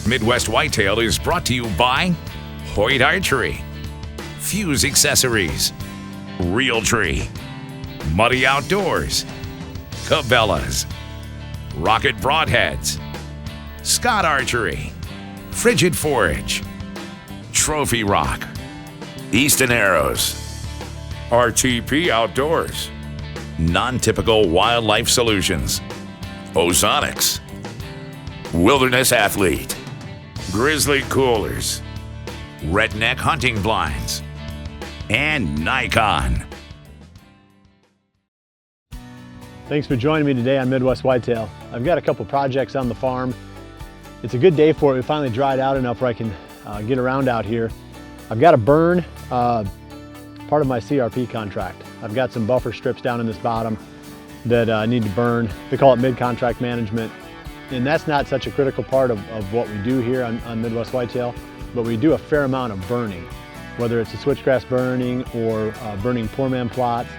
Midwest Whitetail is brought to you by Hoyt Archery, Fuse Accessories, Realtree, Muddy Outdoors, Cabela's, Rocket Broadheads, Scott Archery, Frigid Forage, Trophy Rock, Easton Arrows, RTP Outdoors, Non-Typical Wildlife Solutions, Ozonics, Wilderness Athlete, Grizzly Coolers, Redneck Hunting Blinds, and Nikon. Thanks for joining me today on Midwest Whitetail. I've got a couple projects on the farm. It's a good day for it. We finally dried out enough where I can get around out here. I've got to burn part of my CRP contract. I've got some buffer strips down in this bottom that I need to burn. They call it mid-contract management. And that's not such a critical part of what we do here on Midwest Whitetail, but we do a fair amount of burning, whether it's a switchgrass burning or burning poor man plots.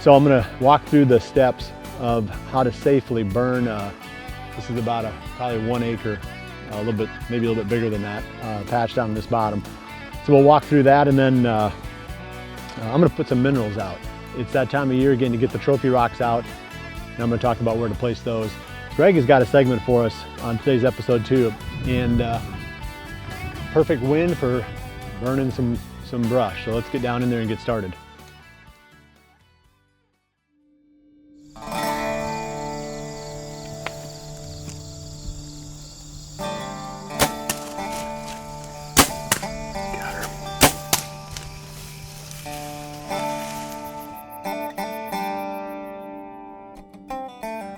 So I'm gonna walk through the steps of how to safely burn. This is about probably 1 acre, a little bit, maybe a little bit bigger than that, patch down this bottom. So we'll walk through that, and then I'm gonna put some minerals out. It's that time of year again to get the trophy rocks out, and I'm gonna talk about where to place those. Greg has got a segment for us on today's episode too, and perfect wind for burning some brush. So let's get down in there and get started.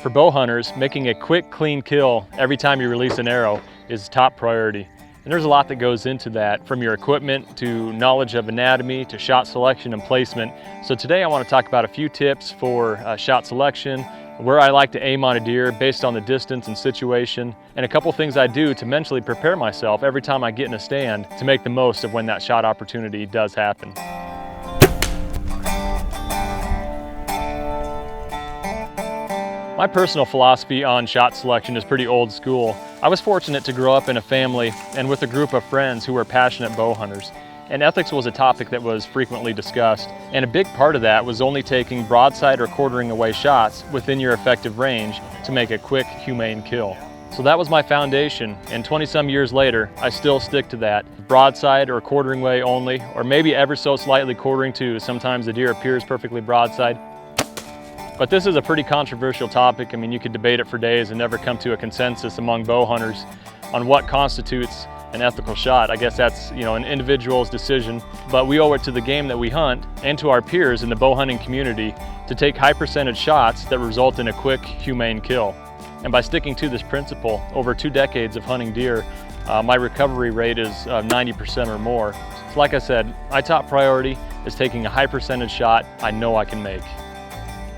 For bow hunters, making a quick, clean kill every time you release an arrow is top priority. And there's a lot that goes into that, from your equipment to knowledge of anatomy to shot selection and placement. So today I want to talk about a few tips for shot selection, where I like to aim on a deer based on the distance and situation, and a couple things I do to mentally prepare myself every time I get in a stand to make the most of when that shot opportunity does happen. My personal philosophy on shot selection is pretty old school. I was fortunate to grow up in a family and with a group of friends who were passionate bow hunters. And ethics was a topic that was frequently discussed. And a big part of that was only taking broadside or quartering away shots within your effective range to make a quick, humane kill. So that was my foundation, and 20-some years later, I still stick to that. Broadside or quartering away only, or maybe ever so slightly quartering too. Sometimes the deer appears perfectly broadside. But this is a pretty controversial topic. I mean, you could debate it for days and never come to a consensus among bow hunters on what constitutes an ethical shot. I guess that's, an individual's decision, but we owe it to the game that we hunt and to our peers in the bow hunting community to take high percentage shots that result in a quick, humane kill. And by sticking to this principle over 2 decades of hunting deer, my recovery rate is 90% or more. So like I said, my top priority is taking a high percentage shot I know I can make.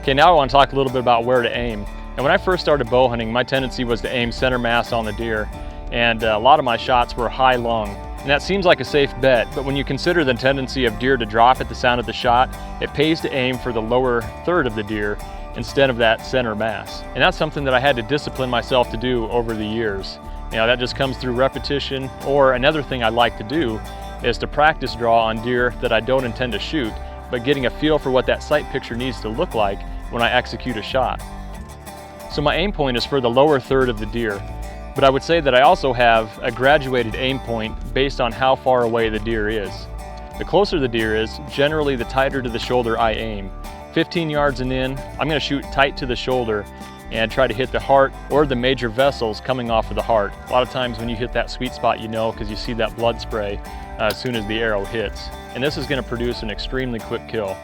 Okay, now I want to talk a little bit about where to aim. And when I first started bow hunting, my tendency was to aim center mass on the deer. And a lot of my shots were high lung. And that seems like a safe bet, but when you consider the tendency of deer to drop at the sound of the shot, it pays to aim for the lower third of the deer instead of that center mass. And that's something that I had to discipline myself to do over the years. That just comes through repetition, or another thing I like to do is to practice draw on deer that I don't intend to shoot, but getting a feel for what that sight picture needs to look like when I execute a shot. So my aim point is for the lower third of the deer, but I would say that I also have a graduated aim point based on how far away the deer is. The closer the deer is, generally the tighter to the shoulder I aim. 15 yards and in, I'm going to shoot tight to the shoulder and try to hit the heart or the major vessels coming off of the heart. A lot of times when you hit that sweet spot, because you see that blood spray as soon as the arrow hits. And this is going to produce an extremely quick kill.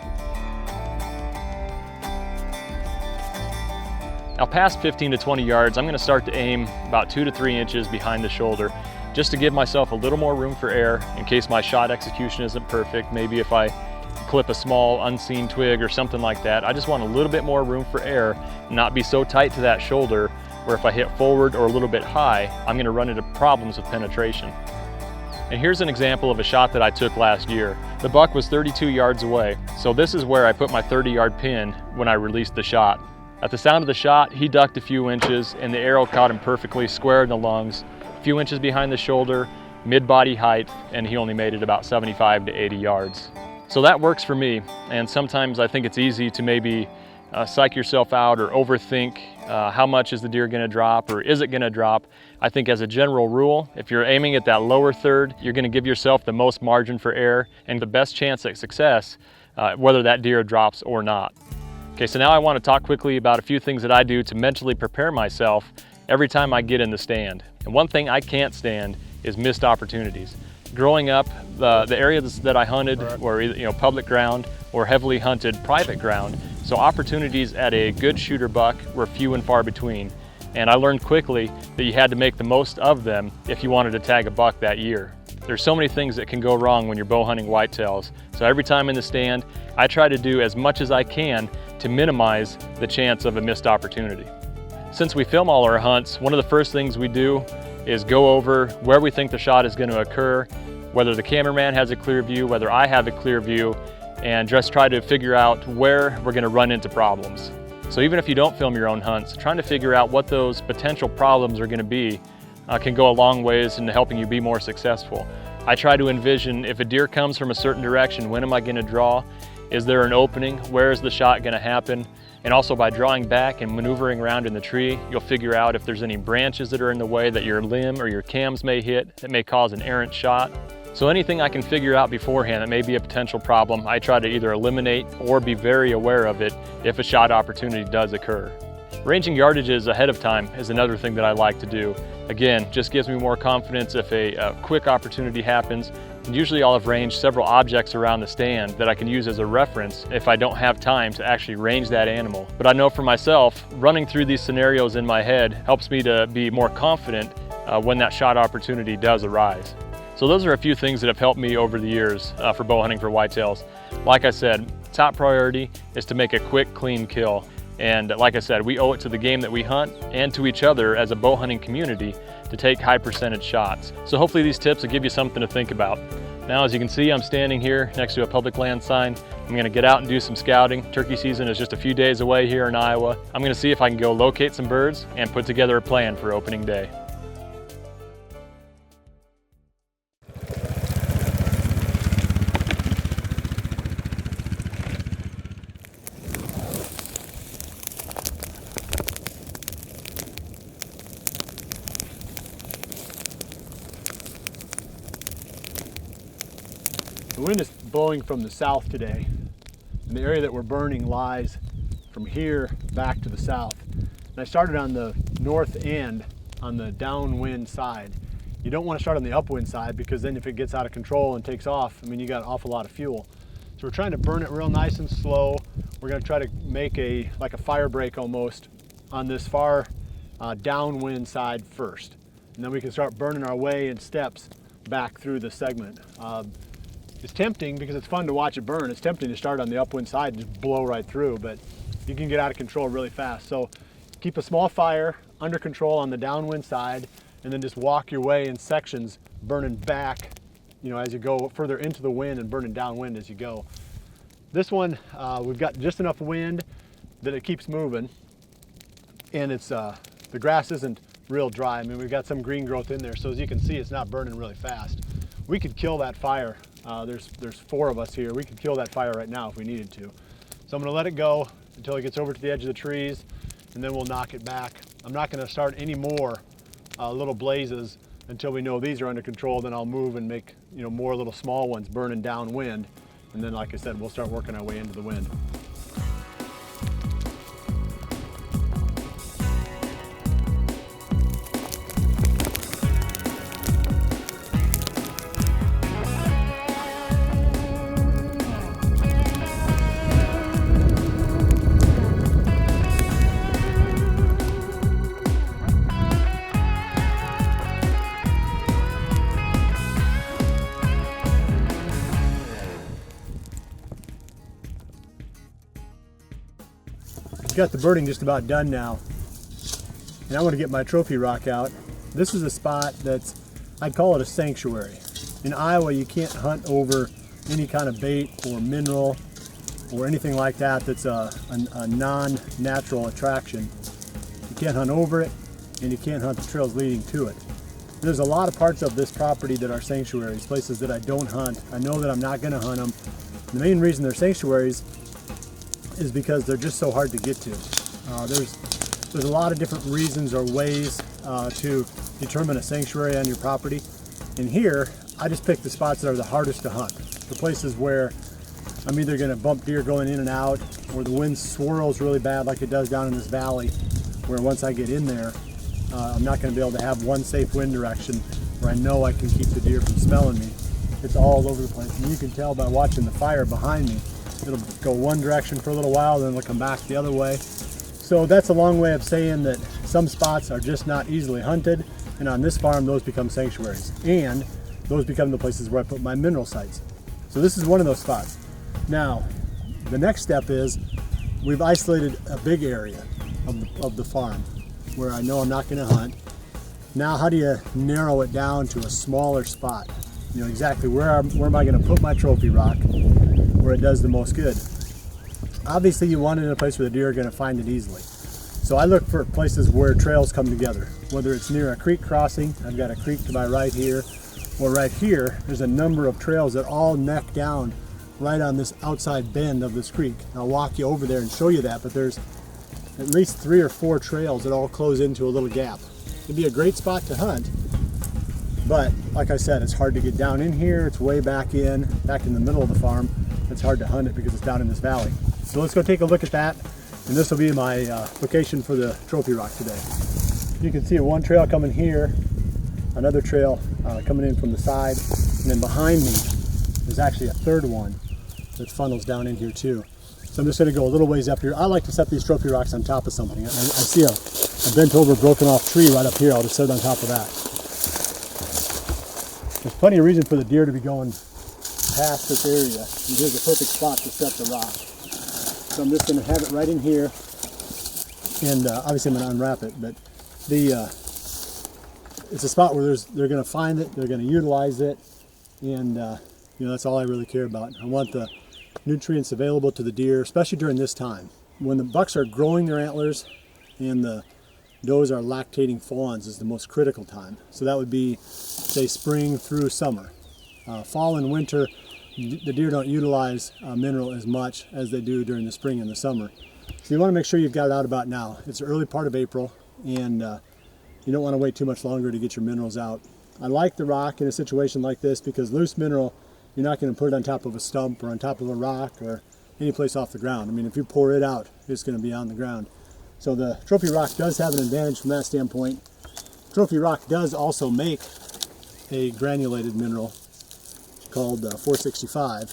Now past 15 to 20 yards, I'm going to start to aim about 2 to 3 inches behind the shoulder, just to give myself a little more room for air in case my shot execution isn't perfect. Maybe if I clip a small unseen twig or something like that, I just want a little bit more room for air, not be so tight to that shoulder where if I hit forward or a little bit high, I'm going to run into problems with penetration. And here's an example of a shot that I took last year. The buck was 32 yards away, so this is where I put my 30-yard pin when I released the shot. At the sound of the shot, he ducked a few inches and the arrow caught him perfectly square in the lungs, few inches behind the shoulder, mid-body height, and he only made it about 75 to 80 yards. So that works for me, and sometimes I think it's easy to maybe psych yourself out or overthink how much is the deer gonna drop or is it gonna drop. I think as a general rule, if you're aiming at that lower third, you're gonna give yourself the most margin for error and the best chance at success, whether that deer drops or not. Okay, so now I wanna talk quickly about a few things that I do to mentally prepare myself every time I get in the stand. And one thing I can't stand is missed opportunities. Growing up, the areas that I hunted were public ground or heavily hunted private ground, so opportunities at a good shooter buck were few and far between. And I learned quickly that you had to make the most of them if you wanted to tag a buck that year. There's so many things that can go wrong when you're bow hunting whitetails, so every time in the stand, I try to do as much as I can to minimize the chance of a missed opportunity. Since we film all our hunts, one of the first things we do is go over where we think the shot is going to occur, whether the cameraman has a clear view, whether I have a clear view, and just try to figure out where we're going to run into problems. So even if you don't film your own hunts, trying to figure out what those potential problems are going to be can go a long ways in helping you be more successful. I try to envision if a deer comes from a certain direction, when am I going to draw? Is there an opening? Where is the shot going to happen? And also by drawing back and maneuvering around in the tree, you'll figure out if there's any branches that are in the way that your limb or your cams may hit that may cause an errant shot. So anything I can figure out beforehand that may be a potential problem, I try to either eliminate or be very aware of it if a shot opportunity does occur. Ranging yardages ahead of time is another thing that I like to do. Again, just gives me more confidence if a quick opportunity happens. And usually I'll have ranged several objects around the stand that I can use as a reference if I don't have time to actually range that animal. But I know for myself, running through these scenarios in my head helps me to be more confident when that shot opportunity does arise. So those are a few things that have helped me over the years for bow hunting for whitetails. Like I said, top priority is to make a quick, clean kill. And like I said, we owe it to the game that we hunt and to each other as a bow hunting community to take high percentage shots. So hopefully these tips will give you something to think about. Now, as you can see, I'm standing here next to a public land sign. I'm gonna get out and do some scouting. Turkey season is just a few days away here in Iowa. I'm gonna see if I can go locate some birds and put together a plan for opening day. The wind is blowing from the south today, and the area that we're burning lies from here back to the south. And I started on the north end on the downwind side. You don't want to start on the upwind side because then if it gets out of control and takes off, I mean, you got an awful lot of fuel. So we're trying to burn it real nice and slow. We're going to try to make like a fire break almost on this far downwind side first. And then we can start burning our way in steps back through the segment. It's tempting because it's fun to watch it burn. It's tempting to start on the upwind side and just blow right through, but you can get out of control really fast. So keep a small fire under control on the downwind side and then just walk your way in sections, burning back, as you go further into the wind and burning downwind as you go. This one, we've got just enough wind that it keeps moving, and it's the grass isn't real dry. I mean, we've got some green growth in there, so as you can see, it's not burning really fast. We could kill that fire. There's 4 of us here. We could kill that fire right now if we needed to. So I'm gonna let it go until it gets over to the edge of the trees, and then we'll knock it back. I'm not gonna start any more little blazes until we know these are under control. Then I'll move and make more little small ones burning downwind. And then, like I said, we'll start working our way into the wind. Got the birding just about done now, and I want to get my trophy rock out. This is a spot that's, I'd call it a sanctuary. In Iowa, you can't hunt over any kind of bait or mineral or anything like that that's a non-natural attraction. You can't hunt over it, and you can't hunt the trails leading to it. There's a lot of parts of this property that are sanctuaries, places that I don't hunt. I know that I'm not going to hunt them. The main reason they're sanctuaries is because they're just so hard to get to. There's a lot of different reasons or ways to determine a sanctuary on your property. And here, I just picked the spots that are the hardest to hunt. The places where I'm either going to bump deer going in and out, or the wind swirls really bad like it does down in this valley, where once I get in there, I'm not going to be able to have one safe wind direction where I know I can keep the deer from smelling me. It's all over the place. And you can tell by watching the fire behind me. It'll go one direction for a little while, then it'll come back the other way. So that's a long way of saying that some spots are just not easily hunted, and on this farm those become sanctuaries. And those become the places where I put my mineral sites. So this is one of those spots. Now, the next step is we've isolated a big area of the farm where I know I'm not going to hunt. Now, how do you narrow it down to a smaller spot? You know exactly where am I going to put my trophy rock where it does the most good. Obviously, you want it in a place where the deer are going to find it easily. So I look for places where trails come together, whether it's near a creek crossing. I've got a creek to my right here, or right here, there's a number of trails that all neck down right on this outside bend of this creek. I'll walk you over there and show you that, but there's at least 3 or 4 trails that all close into a little gap. It'd be a great spot to hunt, but like I said, it's hard to get down in here. It's way back in the middle of the farm. It's hard to hunt it because it's down in this valley. So let's go take a look at that, and this will be my location for the trophy rock today. You can see one trail coming here, another trail coming in from the side, and then behind me there's actually a third one that funnels down in here too. So I'm just going to go a little ways up here. I like to set these trophy rocks on top of something. I see a bent over, broken off tree right up here. I'll just set it on top of that. There's plenty of reason for the deer to be going past this area, and here's a perfect spot to set the rock. So I'm just going to have it right in here, and obviously I'm going to unwrap it, but it's a spot where they're going to find it, they're going to utilize it, and you know, that's all I really care about. I want the nutrients available to the deer, especially during this time. When the bucks are growing their antlers and the does are lactating fawns is the most critical time. So that would be, say, spring through summer. Fall and winter, the deer don't utilize mineral as much as they do during the spring and the summer. So you want to make sure you've got it out about now. It's the early part of April, and you don't want to wait too much longer to get your minerals out. I like the rock in a situation like this because loose mineral, you're not going to put it on top of a stump or on top of a rock or any place off the ground. I mean, if you pour it out, it's going to be on the ground. So the trophy rock does have an advantage from that standpoint. Trophy rock does also make a granulated mineral called 465.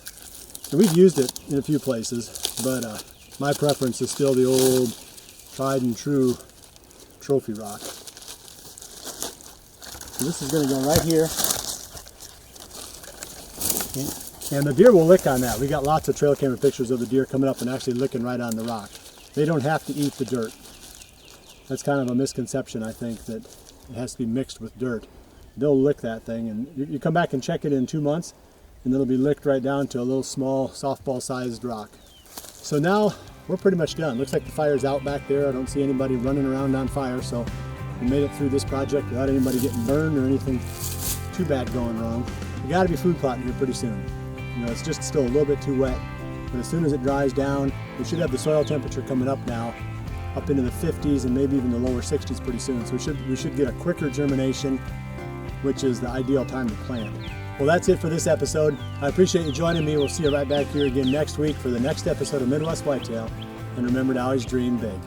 And we've used it in a few places, but my preference is still the old tried and true trophy rock. So this is going to go right here. And the deer will lick on that. We got lots of trail camera pictures of the deer coming up and actually licking right on the rock. They don't have to eat the dirt. That's kind of a misconception, I think, that it has to be mixed with dirt. They'll lick that thing, and you come back and check it in 2 months, and it'll be licked right down to a little small softball-sized rock. So now we're pretty much done. Looks like the fire's out back there. I don't see anybody running around on fire, so we made it through this project without anybody getting burned or anything too bad going wrong. We got to be food plotting here pretty soon. You know, it's just still a little bit too wet, but as soon as it dries down, we should have the soil temperature coming up now, up into the 50s and maybe even the lower 60s pretty soon. So we should get a quicker germination, which is the ideal time to plant. Well, that's it for this episode. I appreciate you joining me. We'll see you right back here again next week for the next episode of Midwest Whitetail. And remember to always dream big.